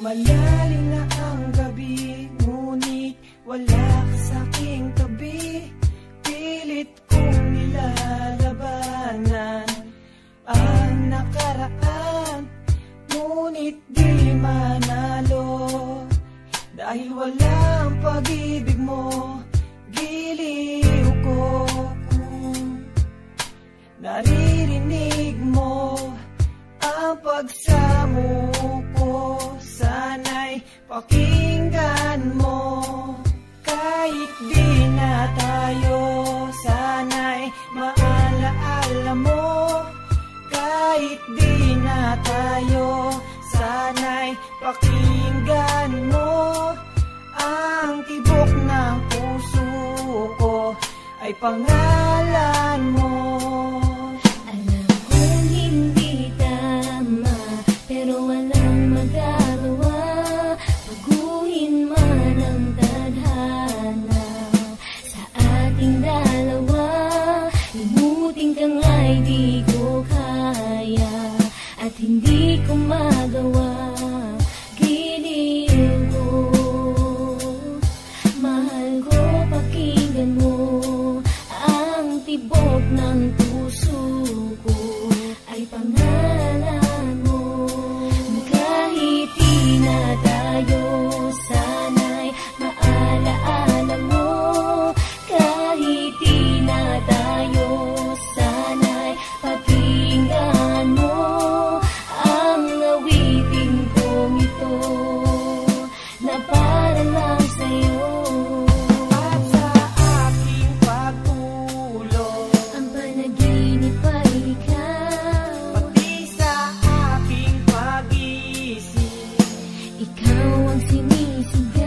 Lumalalim na ang gabi, ngunit wala ka sa'king tabi. Pilit kong nilalabanan ang nakaraan, ngunit di manalo. Dahil walang pag-ibig mo, giliw ko. Naririnig mo ang pagsamo ko, sana'y pakinggan mo. Kahit di na tayo, sana'y maalaala mo. Kahit di na tayo, sana'y pakinggan mo. Ang tibok ng puso ko ay pangalan mo. Alam kong hindi tama, pero walang magagawa. Baguhin man ang tadhana sa ating dalawa. Limutin ka nga'y di ko kaya, at hindi ko magawa. Giliw ko, mahal ko, pakinggan mo. Ang tibok ng puso ko ay pangalan mo. Kahit di na tayo, sana'y maalaala mo. Kahit di na tayo, sana'y pakinggan mo. Ang awitin kong ito na para lang sa'yo. At sa aking pagtulog, Ang panaginip ay ikaw. pati sa aking pag-isip, Ikaw ang sinisigaw.